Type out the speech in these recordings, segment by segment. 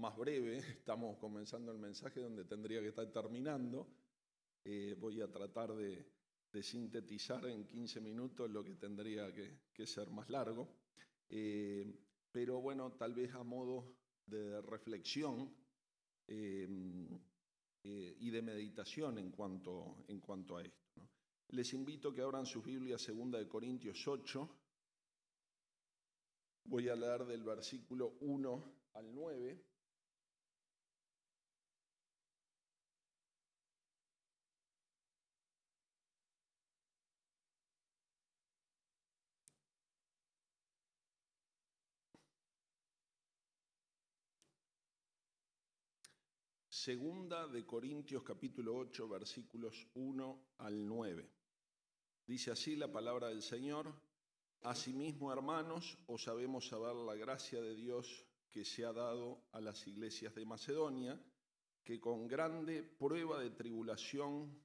más breve. Estamos comenzando el mensaje donde tendría que estar terminando. Voy a tratar de sintetizar en 15 minutos lo que tendría que ser más largo. Pero bueno, tal vez a modo de reflexión y de meditación en cuanto a esto, ¿no? Les invito a que abran sus Biblias, 2 Corintios 8. Voy a leer del versículo 1 al 9. Segunda de Corintios capítulo 8, versículos 1 al 9. Dice así la palabra del Señor: Asimismo, hermanos, os sabemos saber la gracia de Dios que se ha dado a las iglesias de Macedonia, que en grande prueba de tribulación,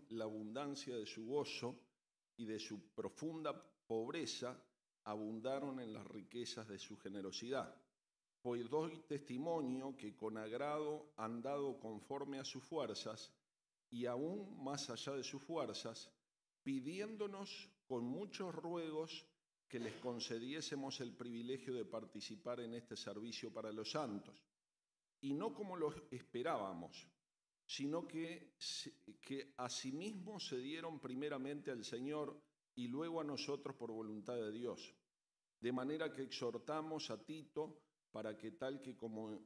la abundancia de su gozo y de su profunda pobreza abundaron en las riquezas de su generosidad. Pues doy testimonio que con agrado han dado conforme a sus fuerzas, y aún más allá de sus fuerzas, pidiéndonos con muchos ruegos que les concediésemos el privilegio de participar en este servicio para los santos. Y no como lo esperábamos, sino que asimismo se dieron primeramente al Señor y luego a nosotros por voluntad de Dios. De manera que exhortamos a Tito para que tal que como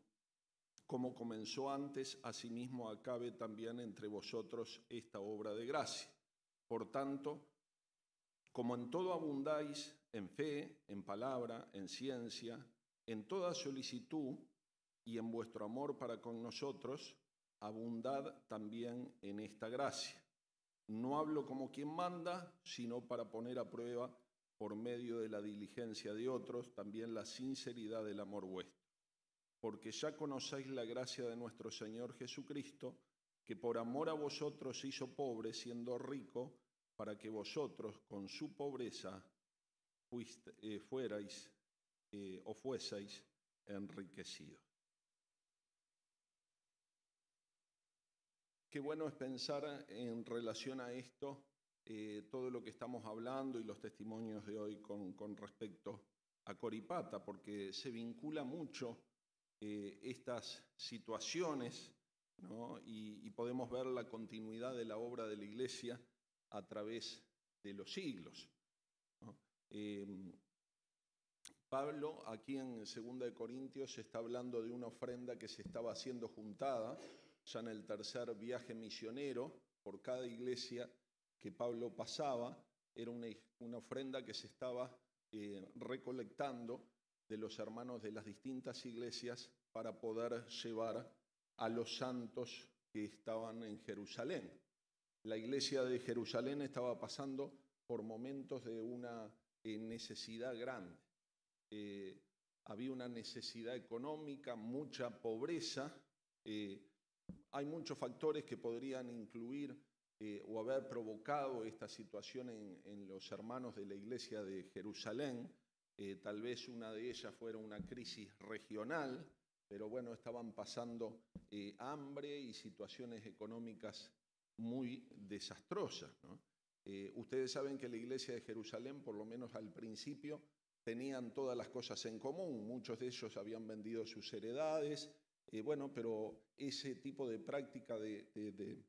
comenzó antes, asimismo acabe también entre vosotros esta obra de gracia. Por tanto, como en todo abundáis, en fe, en palabra, en ciencia, en toda solicitud y en vuestro amor para con nosotros, abundad también en esta gracia. No hablo como quien manda, sino para poner a prueba, por medio de la diligencia de otros, también la sinceridad del amor vuestro. Porque ya conocéis la gracia de nuestro Señor Jesucristo, que por amor a vosotros se hizo pobre, siendo rico, para que vosotros con su pobreza fueseis enriquecidos. Qué bueno es pensar en relación a esto, todo lo que estamos hablando y los testimonios de hoy con respecto a Coripata, porque se vincula mucho estas situaciones, ¿no? Y podemos ver la continuidad de la obra de la Iglesia a través de los siglos, ¿no? Pablo, aquí en 2 Corintios, está hablando de una ofrenda que se estaba haciendo juntada ya en el tercer viaje misionero. Por cada iglesia que Pablo pasaba, era una ofrenda que se estaba recolectando de los hermanos de las distintas iglesias para poder llevar a los santos que estaban en Jerusalén. La iglesia de Jerusalén estaba pasando por momentos de una necesidad grande. Había una necesidad económica, mucha pobreza. Hay muchos factores que podrían incluir o haber provocado esta situación en los hermanos de la iglesia de Jerusalén. Tal vez una de ellas fuera una crisis regional, pero bueno, estaban pasando hambre y situaciones económicas muy desastrosas, ¿no? Ustedes saben que la iglesia de Jerusalén, por lo menos al principio, tenían todas las cosas en común. Muchos de ellos habían vendido sus heredades, pero ese tipo de práctica de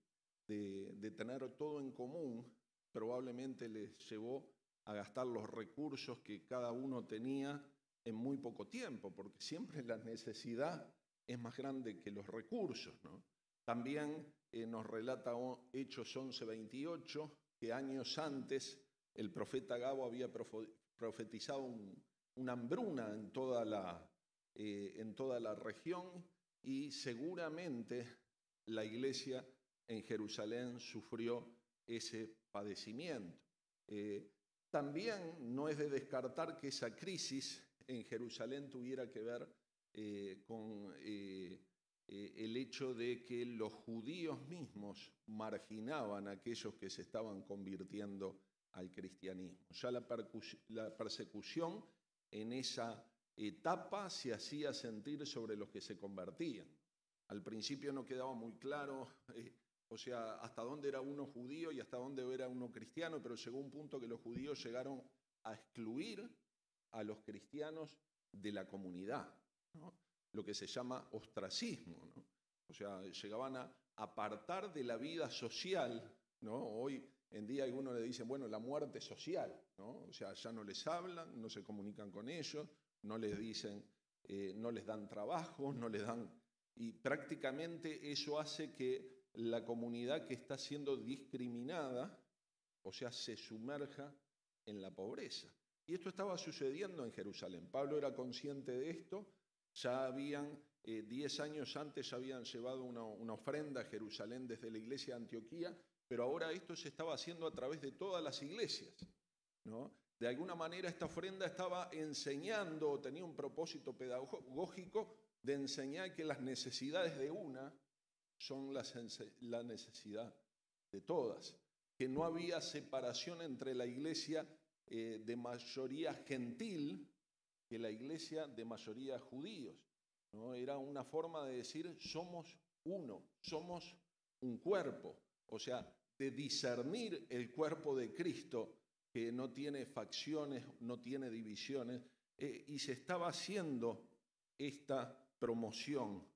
tener todo en común probablemente les llevó a gastar los recursos que cada uno tenía en muy poco tiempo, porque siempre la necesidad es más grande que los recursos, ¿no? También nos relata Hechos 11:28 que años antes el profeta Agabo había profetizado una hambruna en toda la región, y seguramente la iglesia en Jerusalén sufrió ese padecimiento. También no es de descartar que esa crisis en Jerusalén tuviera que ver con el hecho de que los judíos mismos marginaban a aquellos que se estaban convirtiendo al cristianismo. Ya la persecución en esa etapa se hacía sentir sobre los que se convertían. Al principio no quedaba muy claro, o sea, hasta dónde era uno judío y hasta dónde era uno cristiano, pero llegó un punto que los judíos llegaron a excluir a los cristianos de la comunidad, ¿no? Lo que se llama ostracismo, ¿no? O sea, llegaban a apartar de la vida social, ¿no? Hoy en día algunos le dicen, bueno, la muerte social, ¿no? O sea, ya no les hablan, no se comunican con ellos, no les dicen, no les dan trabajo, no les dan... Y prácticamente eso hace que la comunidad que está siendo discriminada, o sea, se sumerja en la pobreza. Y esto estaba sucediendo en Jerusalén. Pablo era consciente de esto. Ya habían, 10 años antes, ya habían llevado una ofrenda a Jerusalén desde la iglesia de Antioquía, pero ahora esto se estaba haciendo a través de todas las iglesias, ¿no? De alguna manera esta ofrenda estaba enseñando, tenía un propósito pedagógico de enseñar que las necesidades de una son la necesidad de todas, que no había separación entre la iglesia de mayoría gentil que la iglesia de mayoría judíos, ¿no? Era una forma de decir somos uno, somos un cuerpo, o sea, de discernir el cuerpo de Cristo que no tiene facciones, no tiene divisiones, y se estaba haciendo esta promoción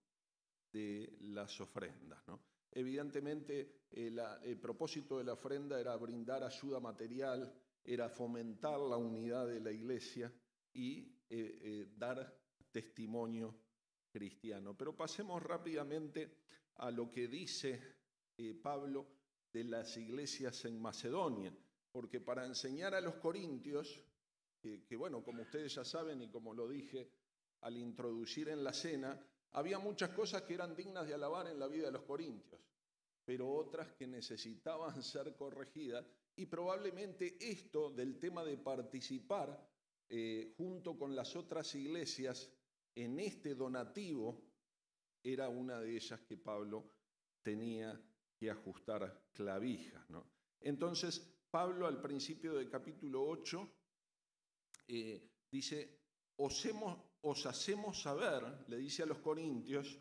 de las ofrendas, ¿no? Evidentemente, el propósito de la ofrenda era brindar ayuda material, era fomentar la unidad de la iglesia y dar testimonio cristiano. Pero pasemos rápidamente a lo que dice Pablo de las iglesias en Macedonia, porque para enseñar a los corintios, que bueno, como ustedes ya saben y como lo dije al introducir en la cena, había muchas cosas que eran dignas de alabar en la vida de los corintios, pero otras que necesitaban ser corregidas, y probablemente esto del tema de participar junto con las otras iglesias en este donativo era una de ellas que Pablo tenía que ajustar clavijas, ¿no? Entonces, Pablo al principio del capítulo 8 dice, os hacemos saber, le dice a los corintios,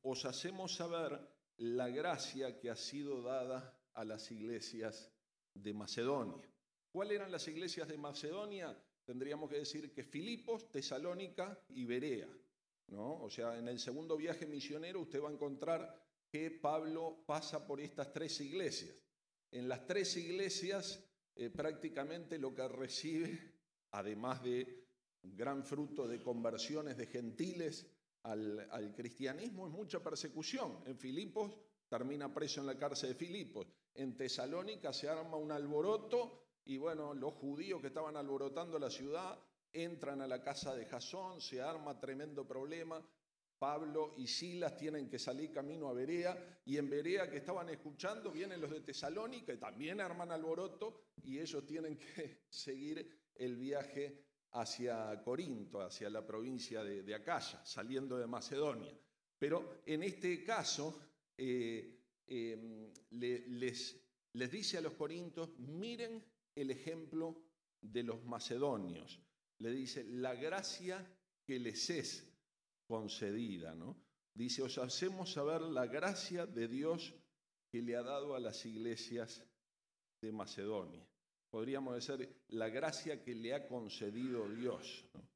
os hacemos saber la gracia que ha sido dada a las iglesias de Macedonia. ¿Cuáles eran las iglesias de Macedonia? Tendríamos que decir que Filipos, Tesalónica y Berea, ¿no? O sea, en el segundo viaje misionero usted va a encontrar que Pablo pasa por estas 3 iglesias. En las 3 iglesias prácticamente lo que recibe, además de un gran fruto de conversiones de gentiles al cristianismo, es mucha persecución. En Filipos termina preso en la cárcel de Filipos. En Tesalónica se arma un alboroto y bueno, los judíos que estaban alborotando la ciudad entran a la casa de Jasón, se arma tremendo problema. Pablo y Silas tienen que salir camino a Berea, y en Berea, que estaban escuchando, vienen los de Tesalónica y también arman alboroto, y ellos tienen que seguir el viaje hacia Corinto, hacia la provincia de Acaya, saliendo de Macedonia. Pero en este caso les dice a los corintios, miren el ejemplo de los macedonios. Le dice, la gracia que les es concedida, ¿no? Dice, os hacemos saber la gracia de Dios que le ha dado a las iglesias de Macedonia. Podríamos decir, la gracia que le ha concedido Dios, ¿no?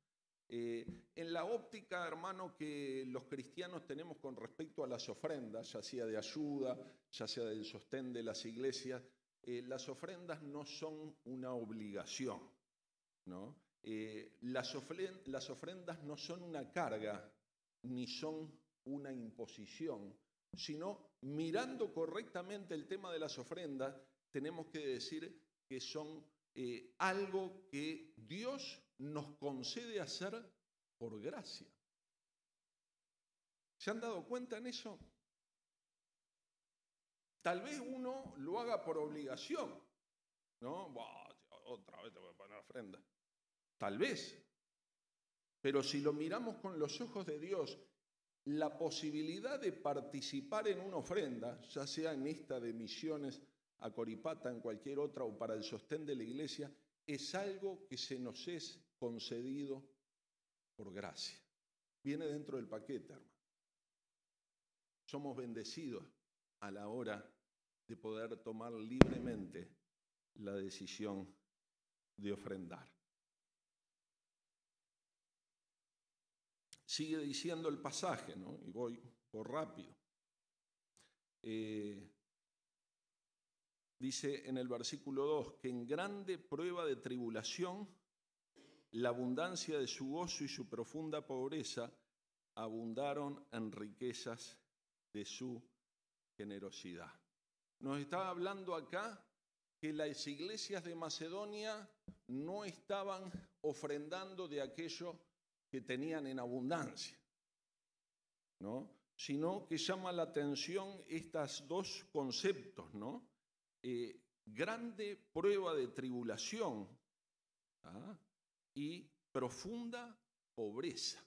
En la óptica, hermano, que los cristianos tenemos con respecto a las ofrendas, ya sea de ayuda, ya sea del sostén de las iglesias, las ofrendas no son una obligación, ¿no? Las ofrendas no son una carga, ni son una imposición, sino mirando correctamente el tema de las ofrendas, tenemos que decir que son algo que Dios nos concede hacer por gracia. ¿Se han dado cuenta en eso? Tal vez uno lo haga por obligación, ¿no? Otra vez te voy a poner ofrenda. Tal vez. Pero si lo miramos con los ojos de Dios, la posibilidad de participar en una ofrenda, ya sea en esta de misiones a Coripata, en cualquier otra o para el sostén de la iglesia, es algo que se nos es concedido por gracia. Viene dentro del paquete, hermano. Somos bendecidos a la hora de poder tomar libremente la decisión de ofrendar. Sigue diciendo el pasaje, ¿no? Y voy por rápido. Dice en el versículo 2 que en grande prueba de tribulación, la abundancia de su gozo y su profunda pobreza abundaron en riquezas de su generosidad. Nos está hablando acá que las iglesias de Macedonia no estaban ofrendando de aquello que tenían en abundancia, ¿no? Sino que llama la atención estos dos conceptos, ¿no? Grande prueba de tribulación, ¿ah? Y profunda pobreza.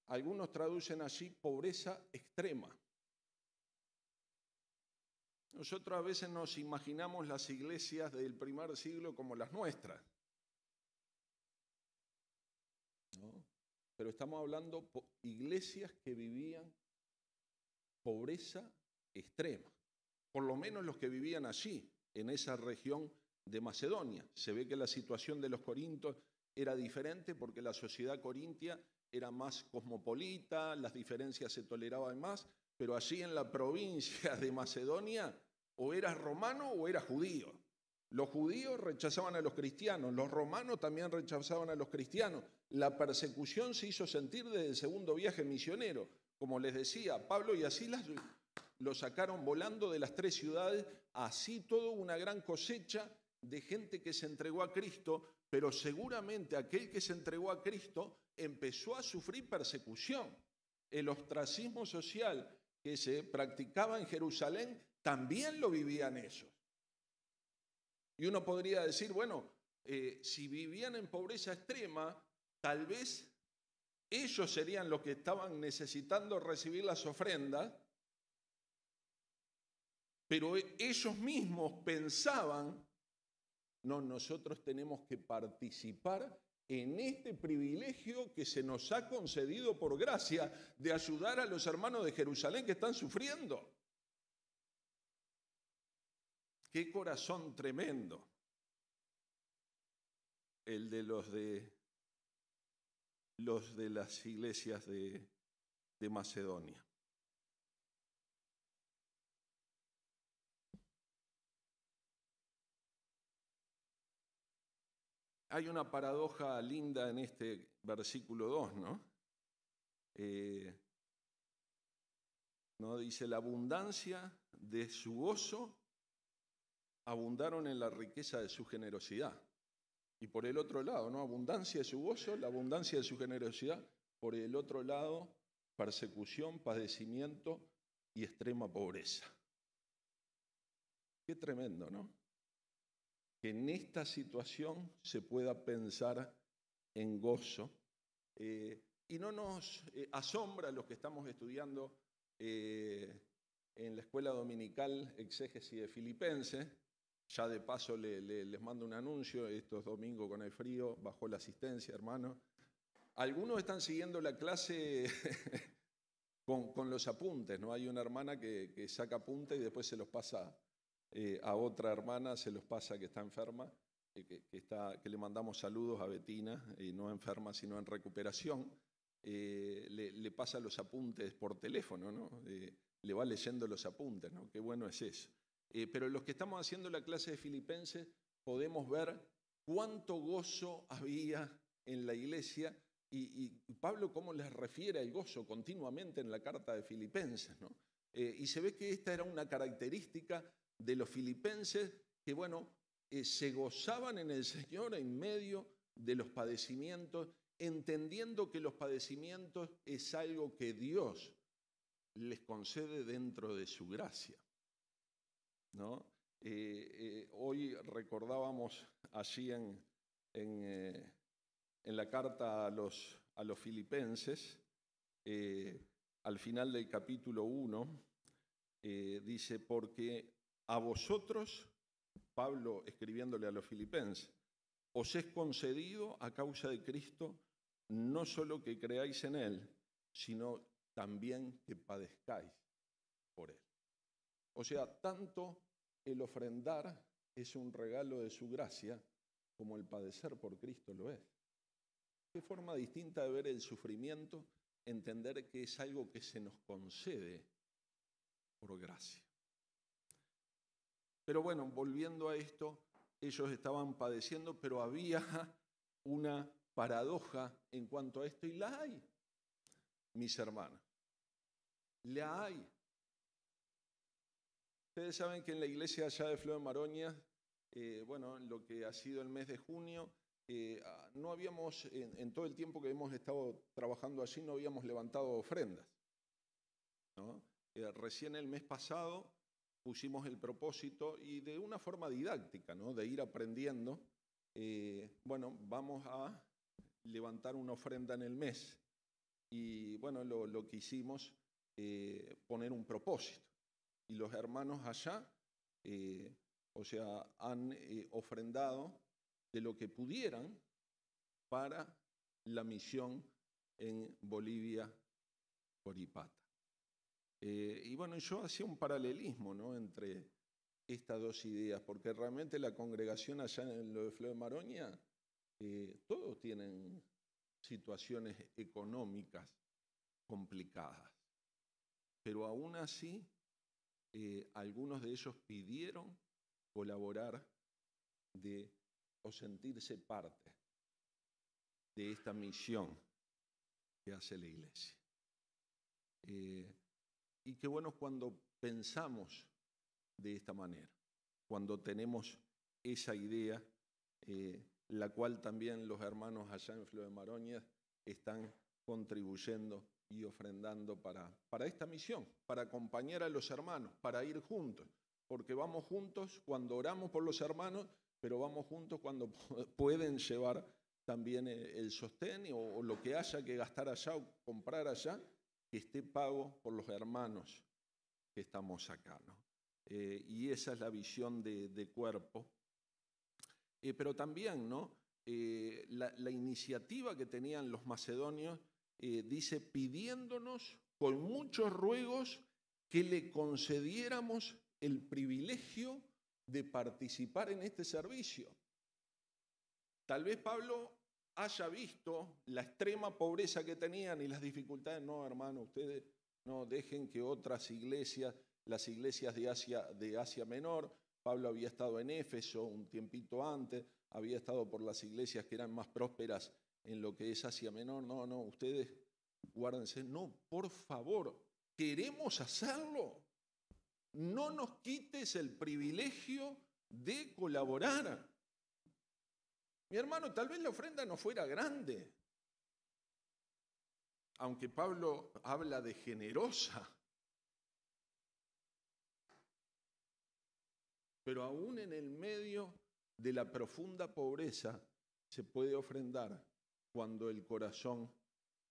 Algunos traducen allí pobreza extrema. Nosotros a veces nos imaginamos las iglesias del primer siglo como las nuestras, ¿no? Pero estamos hablando de iglesias que vivían pobreza extrema, por lo menos los que vivían allí, en esa región de Macedonia. Se ve que la situación de los corintios era diferente porque la sociedad corintia era más cosmopolita, las diferencias se toleraban más, pero allí en la provincia de Macedonia o eras romano o eras judío. Los judíos rechazaban a los cristianos, los romanos también rechazaban a los cristianos. La persecución se hizo sentir desde el segundo viaje misionero. Como les decía, Pablo y Silas lo sacaron volando de las 3 ciudades, así toda una gran cosecha de gente que se entregó a Cristo, pero seguramente aquel que se entregó a Cristo empezó a sufrir persecución. El ostracismo social que se practicaba en Jerusalén también lo vivían ellos. Y uno podría decir, bueno, si vivían en pobreza extrema, tal vez ellos serían los que estaban necesitando recibir las ofrendas, pero ellos mismos pensaban, no, nosotros tenemos que participar en este privilegio que se nos ha concedido por gracia de ayudar a los hermanos de Jerusalén que están sufriendo. Qué corazón tremendo el de los de las iglesias de Macedonia. Hay una paradoja linda en este versículo 2, ¿no? ¿No? Dice, la abundancia de su gozo abundaron en la riqueza de su generosidad. Y por el otro lado, ¿no? Abundancia de su gozo, la abundancia de su generosidad. Por el otro lado, persecución, padecimiento y extrema pobreza. Qué tremendo, ¿no? Que en esta situación se pueda pensar en gozo. Y no nos asombra los que estamos estudiando en la escuela dominical exégesis de Filipenses. Ya de paso les mando un anuncio, estos domingos con el frío, bajó la asistencia, hermano. Algunos están siguiendo la clase con los apuntes, ¿no? Hay una hermana que saca apuntes y después se los pasa a otra hermana, se los pasa que está enferma, que le mandamos saludos a Betina, y no enferma sino en recuperación. Le pasa los apuntes por teléfono, ¿no? Le va leyendo los apuntes, ¿no? Qué bueno es eso. Pero los que estamos haciendo la clase de Filipenses podemos ver cuánto gozo había en la iglesia y Pablo cómo les refiere al gozo continuamente en la carta de Filipenses, ¿no? Y se ve que esta era una característica de los filipenses que, bueno, se gozaban en el Señor en medio de los padecimientos, entendiendo que los padecimientos es algo que Dios les concede dentro de su gracia, ¿no? Hoy recordábamos allí en la carta a los filipenses, al final del capítulo 1, dice, porque a vosotros Pablo escribiéndole a los filipenses, os es concedido a causa de Cristo no solo que creáis en Él, sino también que padezcáis por Él. O sea, tanto el ofrendar es un regalo de su gracia, como el padecer por Cristo lo es. Qué forma distinta de ver el sufrimiento, entender que es algo que se nos concede por gracia. Pero bueno, volviendo a esto, ellos estaban padeciendo, pero había una paradoja en cuanto a esto, y la hay, mis hermanos, la hay. Ustedes saben que en la iglesia allá de Flor de Maroñas, lo que ha sido el mes de junio, no habíamos, en todo el tiempo que hemos estado trabajando allí, no habíamos levantado ofrendas, ¿no? Recién el mes pasado pusimos el propósito y de una forma didáctica, ¿no?, de ir aprendiendo, vamos a levantar una ofrenda en el mes. Y bueno, lo que hicimos, poner un propósito. Y los hermanos allá, han ofrendado de lo que pudieran para la misión en Bolivia, Coripata. Yo hacía un paralelismo, ¿no?, entre estas dos ideas, porque realmente la congregación allá en lo de Flor de Maroña, todos tienen situaciones económicas complicadas, pero aún así algunos de ellos pidieron colaborar o sentirse parte de esta misión que hace la iglesia. Y qué bueno cuando pensamos de esta manera, cuando tenemos esa idea, la cual también los hermanos allá en Flor de Maroñas están contribuyendo y ofrendando para esta misión, para acompañar a los hermanos, para ir juntos, porque vamos juntos cuando oramos por los hermanos, pero vamos juntos cuando pueden llevar también el sostén o lo que haya que gastar allá o comprar allá, que esté pago por los hermanos que estamos acá, ¿no? Y esa es la visión de cuerpo. Pero también, ¿no?, la iniciativa que tenían los macedonios, dice, pidiéndonos con muchos ruegos que le concediéramos el privilegio de participar en este servicio. Tal vez Pablo haya visto la extrema pobreza que tenían y las dificultades. No, hermano, ustedes no dejen que otras iglesias, las iglesias de Asia Menor, Pablo había estado en Éfeso un tiempito antes, había estado por las iglesias que eran más prósperas en lo que es Asia Menor. No, ustedes guárdense. No, por favor, queremos hacerlo. No nos quites el privilegio de colaborar. Mi hermano, tal vez la ofrenda no fuera grande, aunque Pablo habla de generosa. Pero aún en el medio de la profunda pobreza se puede ofrendar cuando el corazón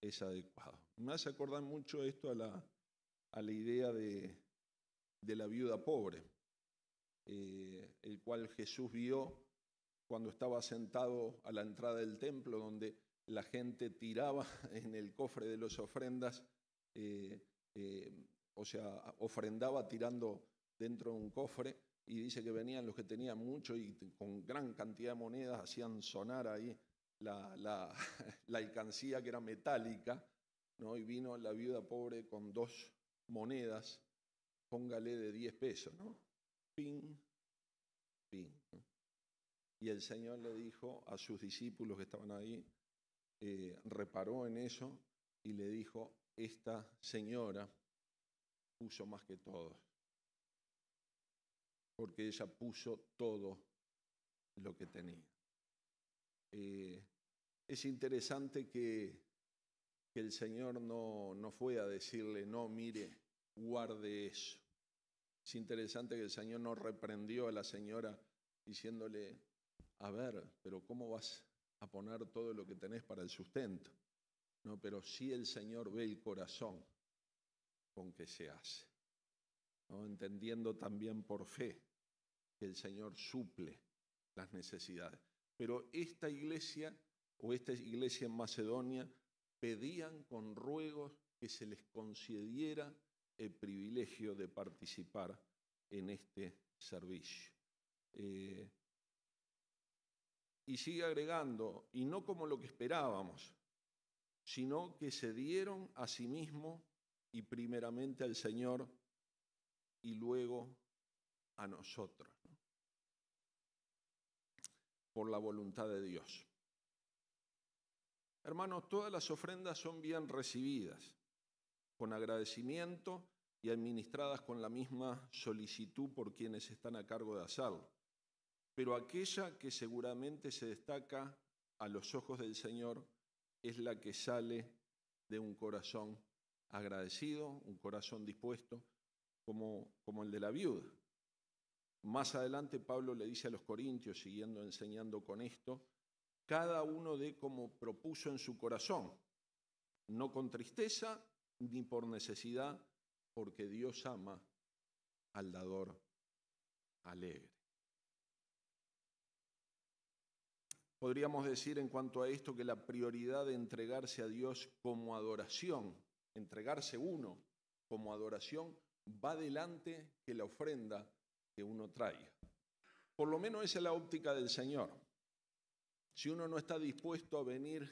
es adecuado. Me hace acordar mucho esto a la idea de la viuda pobre, el cual Jesús vio cuando estaba sentado a la entrada del templo, donde la gente tiraba en el cofre de las ofrendas, ofrendaba tirando dentro de un cofre, y dice que venían los que tenían mucho y con gran cantidad de monedas hacían sonar ahí la alcancía, que era metálica, ¿no? Y vino la viuda pobre con 2 monedas, póngale de 10 pesos, ¿no? Ping, ping, ¿no? Y el Señor le dijo a sus discípulos que estaban ahí, reparó en eso y le dijo, esta señora puso más que todos, porque ella puso todo lo que tenía. Es interesante que el Señor no fue a decirle, no, mire, guarde eso. Es interesante que el Señor no reprendió a la señora diciéndole, a ver, pero ¿cómo vas a poner todo lo que tenés para el sustento? No, pero sí el Señor ve el corazón con que se hace, ¿no? Entendiendo también por fe que el Señor suple las necesidades. Pero esta iglesia en Macedonia pedían con ruegos que se les concediera el privilegio de participar en este servicio. Y sigue agregando, y no como lo que esperábamos, sino que se dieron a sí mismos y primeramente al Señor y luego a nosotros, ¿no? Por la voluntad de Dios. Hermanos, todas las ofrendas son bien recibidas, con agradecimiento y administradas con la misma solicitud por quienes están a cargo de hacerlo. Pero aquella que seguramente se destaca a los ojos del Señor es la que sale de un corazón agradecido, un corazón dispuesto, como el de la viuda. Más adelante Pablo le dice a los corintios, siguiendo enseñando con esto, cada uno dé como propuso en su corazón, no con tristeza ni por necesidad, porque Dios ama al dador alegre. Podríamos decir en cuanto a esto que la prioridad de entregarse a Dios como adoración, entregarse uno como adoración, va delante que la ofrenda que uno traiga. Por lo menos esa es la óptica del Señor. Si uno no está dispuesto a venir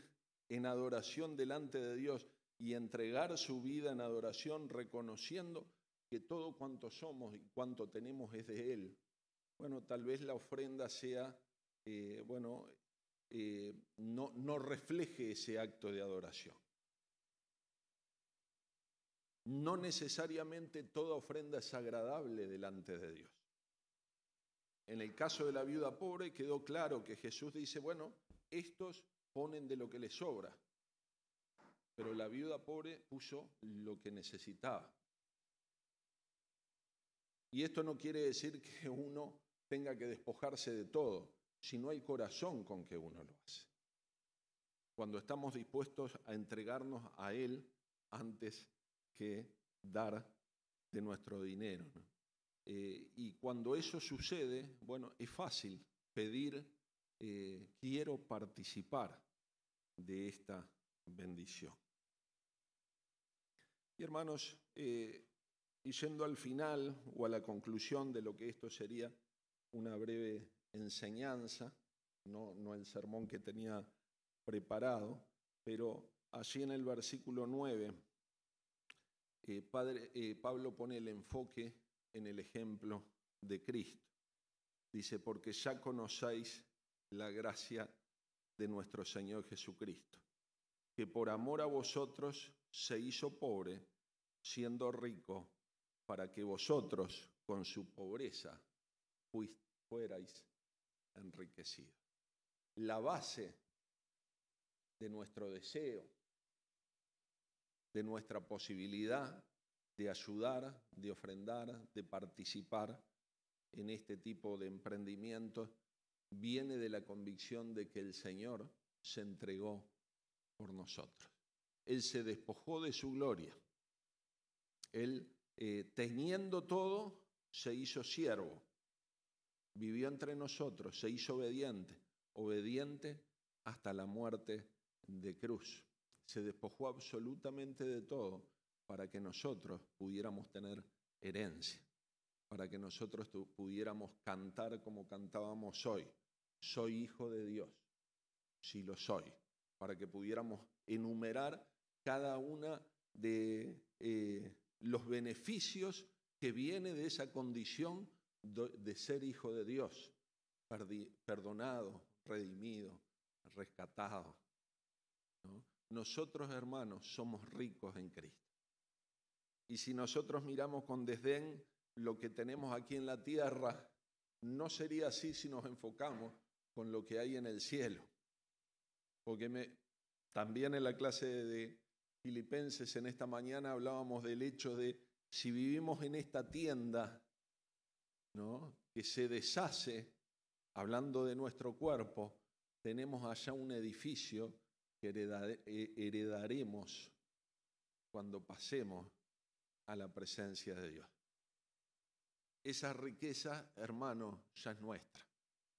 en adoración delante de Dios y entregar su vida en adoración, reconociendo que todo cuanto somos y cuanto tenemos es de Él, bueno, tal vez la ofrenda sea, no refleje ese acto de adoración. No necesariamente toda ofrenda es agradable delante de Dios. En el caso de la viuda pobre quedó claro que Jesús dice, bueno, estos ponen de lo que les sobra, pero la viuda pobre puso lo que necesitaba. Y esto no quiere decir que uno tenga que despojarse de todo, sino el corazón con que uno lo hace. Cuando estamos dispuestos a entregarnos a Él antes que dar de nuestro dinero, ¿no? Y cuando eso sucede, bueno, es fácil pedir, quiero participar de esta bendición. Y hermanos, y yendo al final o a la conclusión de lo que esto sería una breve enseñanza, no el sermón que tenía preparado, pero allí en el versículo 9, Pablo pone el enfoque en el ejemplo de Cristo. Dice, porque ya conocéis la gracia de nuestro Señor Jesucristo, que por amor a vosotros se hizo pobre, siendo rico, para que vosotros con su pobreza fuerais enriquecidos. La base de nuestro deseo, de nuestra posibilidad de ayudar, de ofrendar, de participar en este tipo de emprendimientos, viene de la convicción de que el Señor se entregó por nosotros. Él se despojó de su gloria. Él, teniendo todo, se hizo siervo. Vivió entre nosotros, se hizo obediente hasta la muerte de cruz. Se despojó absolutamente de todo para que nosotros pudiéramos tener herencia, para que nosotros pudiéramos cantar como cantábamos hoy. Soy hijo de Dios, sí lo soy, para que pudiéramos enumerar cada una de los beneficios que viene de esa condición de ser hijo de Dios, perdonado, redimido, rescatado, ¿no? Nosotros, hermanos, somos ricos en Cristo. Y si nosotros miramos con desdén lo que tenemos aquí en la tierra, no sería así si nos enfocamos con lo que hay en el cielo. Porque también en la clase de Filipenses en esta mañana hablábamos del hecho de si vivimos en esta tienda, ¿no?, que se deshace, hablando de nuestro cuerpo, tenemos allá un edificio que heredaremos cuando pasemos a la presencia de Dios. esa riqueza, hermano, ya es nuestra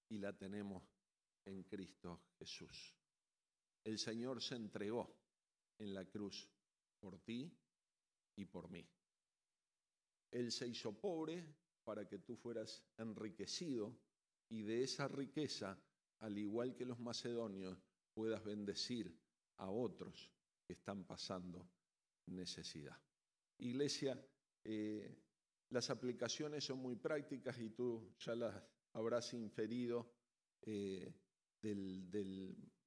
y la tenemos en Cristo Jesús. El Señor se entregó en la cruz por ti y por mí. Él se hizo pobre para que tú fueras enriquecido y de esa riqueza, al igual que los macedonios, puedas bendecir a otros que están pasando necesidad. Iglesia, las aplicaciones son muy prácticas y tú ya las habrás inferido del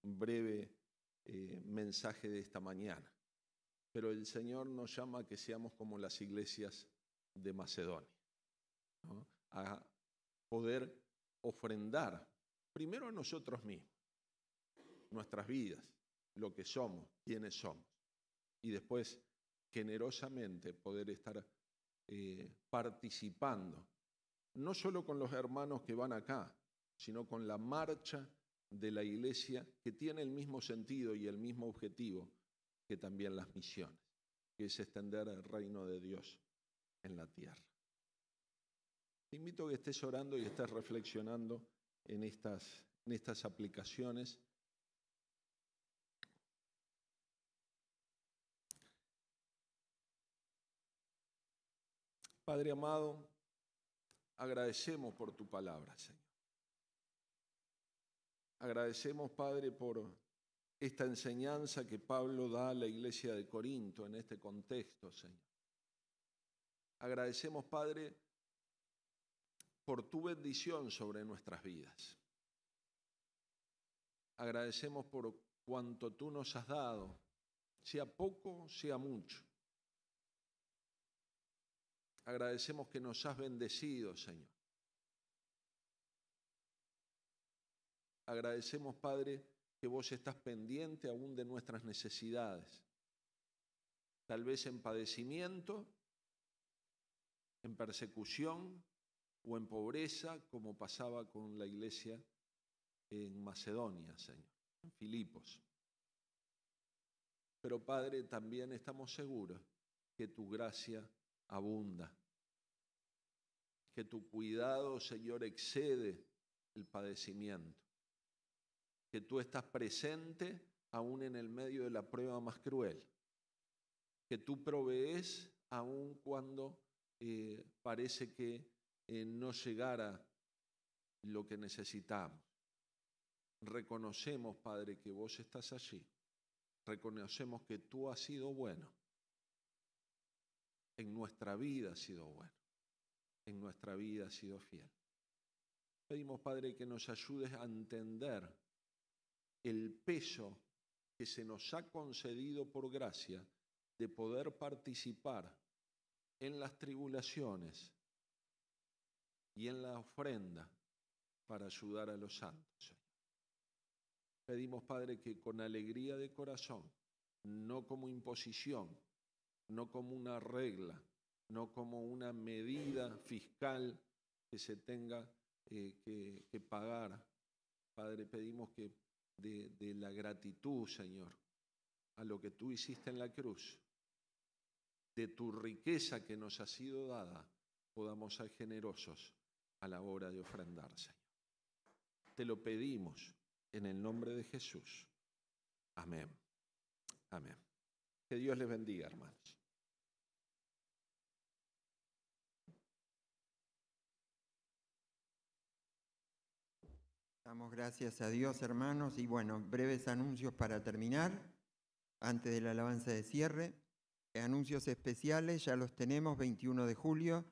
breve mensaje de esta mañana. Pero el Señor nos llama a que seamos como las iglesias de Macedonia, ¿no? A poder ofrendar primero a nosotros mismos, nuestras vidas, lo que somos, quiénes somos, y después generosamente poder estar participando, no solo con los hermanos que van acá, sino con la marcha de la iglesia que tiene el mismo sentido y el mismo objetivo que también las misiones, que es extender el reino de Dios en la tierra. Te invito a que estés orando y estés reflexionando en estas aplicaciones. Padre amado, agradecemos por tu palabra, Señor. Agradecemos, Padre, por esta enseñanza que Pablo da a la iglesia de Corinto en este contexto, Señor. Agradecemos, Padre, por tu bendición sobre nuestras vidas. Agradecemos por cuanto tú nos has dado, sea poco, sea mucho. Agradecemos que nos has bendecido, Señor. Agradecemos, Padre, que vos estás pendiente aún de nuestras necesidades, tal vez en padecimiento, en persecución o en pobreza, como pasaba con la iglesia en Macedonia, Señor, en Filipos. Pero, Padre, también estamos seguros que tu gracia abunda, que tu cuidado, Señor, excede el padecimiento, que tú estás presente aún en el medio de la prueba más cruel, que tú provees aún cuando parece que no llegara lo que necesitamos. Reconocemos, Padre, que vos estás allí. Reconocemos que tú has sido bueno. En nuestra vida has sido bueno. En nuestra vida has sido fiel. Pedimos, Padre, que nos ayudes a entender el peso que se nos ha concedido por gracia de poder participar en las tribulaciones y en la ofrenda para ayudar a los santos. Pedimos, Padre, que con alegría de corazón, no como imposición, no como una regla, no como una medida fiscal que se tenga que pagar, Padre, pedimos que de la gratitud, Señor, a lo que tú hiciste en la cruz, de tu riqueza que nos ha sido dada, podamos ser generosos a la hora de ofrendar, Señor. Te lo pedimos en el nombre de Jesús. Amén. Amén. Que Dios les bendiga, hermanos. Damos gracias a Dios, hermanos, y bueno, breves anuncios para terminar, antes de la alabanza de cierre. Anuncios especiales, ya los tenemos, 21 de julio,